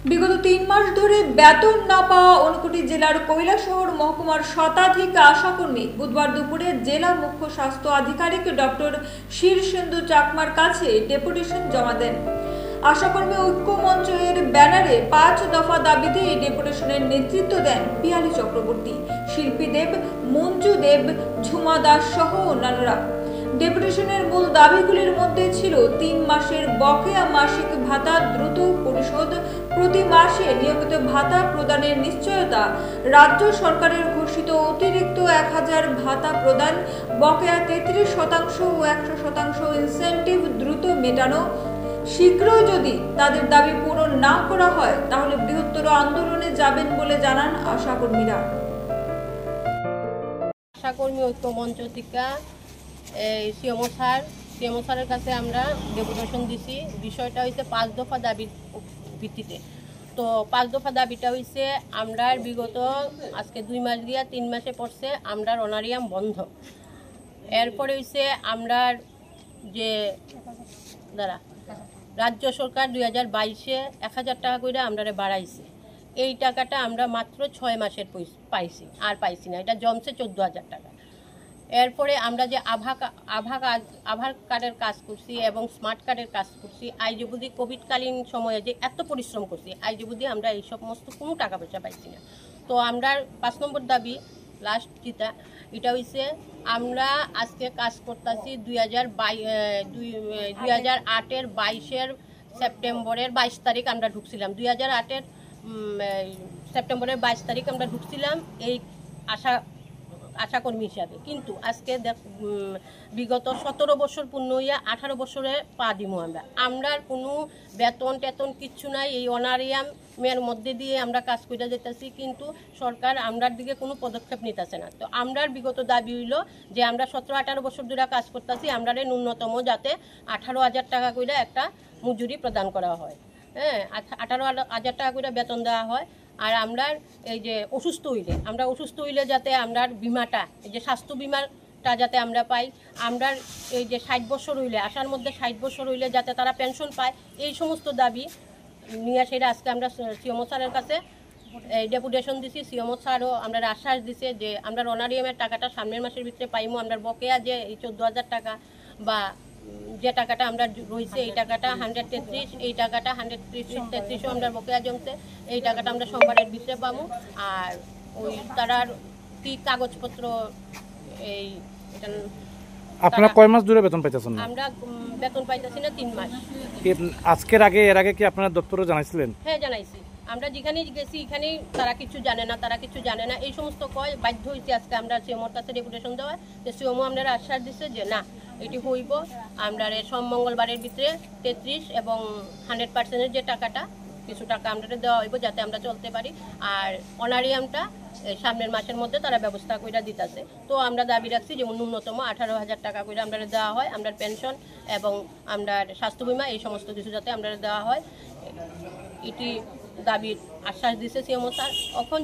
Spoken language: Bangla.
বিগত ৩ মাস ধরে বেতন না পাওয়া ঊনকোটি জেলার কৈলাসহর মহকুমার শতাধিক আশাকর্মী বুধবার দুপুরে জেলা মুখ্য স্বাস্থ্য আধিকারিক ডক্টর শীর্ষেন্দু চাকমার কাছে ডেপুটেশন জমা দেন। আশাকর্মী ঐক্য মঞ্চ এর ব্যানারে ৫ দফা দাবিতে এই ডেপুটেশনের নেতৃত্ব দেন পিয়ালি চক্রবর্তী, শিল্পী দেব, মঞ্জু দেব, ঝুমা দাস সহ অন্যান্যরা। ডেপুটেশনের মূল দাবিগুলির মধ্যে ছিল ৩ মাসের বকেয়া মাসিক ভাতা দ্রুত পরিশোধ, প্রতি মাসে নিয়মিত ভাতা প্রদানের নিশ্চয়তা, রাজ্য সরকারের ঘোষিত অতিরিক্ত ১,০০০ ভাতা প্রদান, বকেয়া ৩৩% ও ১০০% ইনসেন্টিভ দ্রুত মেটানো। শীঘ্রই যদি তাদের দাবি পূরণ না করা হয় তাহলে বৃহত্তর আন্দোলনে যাবেন বলে জানান আশাকর্মীরা। আশাকর্মী ঐক্য মঞ্চ থেকে সিএমও স্যারের কাছে আমরা ডেপুটেশন দিছি। বিষয়টা হয়েছে ৫ দফা দাবির ভিত্তিতে। তো ৫ দফা দাবিটা হয়েছে আমরা বিগত আজকে ২ মাস দিয়া ৩ মাসে পড়ছে আমরা অনারিয়াম বন্ধ। এরপরে হয়েছে আমরা যে রাজ্য সরকার ২০২২-এ ১,০০০ টাকা করে আমরা বাড়াইছে। এই টাকাটা আমরা মাত্র ৬ মাসের পাইছি, আর পাইছি না, এটা জমছে ১৪,০০০ টাকা। এরপরে আমরা যে আধার কার্ডের কাজ করছি এবং স্মার্ট কার্ডের কাজ করছি, আইজবুদি কোভিডকালীন সময়ে যে এত পরিশ্রম করছি, আইজবুদি আমরা এই সমস্ত কোনো টাকা পয়সা পাইছি না। তো আমরা ৫ নম্বর দাবি লাস্ট যেটা এটা হয়েছে আমরা আজকে কাজ করতেছি ২০০৮-এর ২২-এর সেপ্টেম্বরের ২২ তারিখ আমরা ঢুকছিলাম। ২০০৮-এর সেপ্টেম্বরের ২২ তারিখ আমরা ঢুকছিলাম এই আশাকর্মী হিসাবে। কিন্তু আজকে বিগত ১৭ বছর পূর্ণ হইয়া ১৮ বছরে পা দিমু আমরা কোনো বেতন টেতন কিচ্ছু নাই। এই অনারিয়ামের মধ্যে দিয়ে আমরা কাজ করে যেতেছি, কিন্তু সরকার আমরার দিকে কোনো পদক্ষেপ নিতেছে না। তো আমরার বিগত দাবি হইল যে আমরা ১৭-১৮ বছর ধরে কাজ করতেছি, আমরা ন্যূনতম যাতে ১৮,০০০ টাকা করে একটা মজুরি প্রদান করা হয়, হ্যাঁ, ১৮,০০০ টাকা করে বেতন দেওয়া হয়। আর আমরা এই যে অসুস্থ হইলে যাতে আমরা বিমাটা, এই যে স্বাস্থ্য বিমাটা যাতে আমরা পাই, আমরা এই যে ৬০ বছর হইলে আসার মধ্যে ৬০ বছর হইলে যাতে তারা পেনশন পায়, এই সমস্ত দাবি নিয়ে সেটা আজকে আমরা সিএমও স্যারের কাছে ডেপুটেশন দিছি। সিএমও স্যারও আমরা আশ্বাস দিছে যে আমরা অনারিয়ামের টাকাটা সামনের মাসের ভিতরে পাইমু। আমরা বকেয়া যে এই ১৪,০০০ টাকা বা যে টাকাটা আমরা রয়েছে এই টাকাটা 133, এই টাকাটা 133ও আমরা বকেয়া জমছে, এই টাকাটা আমরা সোমবারের ভিতরে পাবো। আর ওই তারার কি কাগজপত্র এই এটা আপনারা কয় মাস ধরে বেতন পাইতেছেন না? আমরা বেতন পাইতেছি না ৩ মাস। এর আগে কি আপনারা দপ্তরে জানাইছিলেন? হ্যাঁ, জানাইছি। আমরা যেখানে গেছি এখানেই তারা কিছু জানে না এই সমস্ত কয়। বাধ্য হয়েছি আজকে আমরা সিএমওর কাছে ডেপুটেশন দেওয়া, যে সিএমও আমরা আশ্বাস দিচ্ছে যে না এটি হইব। আমরা মঙ্গলবারের ভিতরে 33 এবং 100%-এর যে টাকাটা কিছু টাকা আমরা দেওয়া হইব যাতে আমরা চলতে পারি। আর অনারিয়ামটা সামনের মাসের মধ্যে তারা ব্যবস্থা করে দিতেছে। তো আমরা দাবি রাখছি যে ন্যূনতম ১৮,০০০ টাকা করে আমরা দেওয়া হয়, আমরা পেনশন এবং আমরা স্বাস্থ্য বিমা এই সমস্ত কিছু যাতে আমরা দেওয়া হয়, এটি দাবির আশ্বাস দিচ্ছে সিএমও স্যার। এখন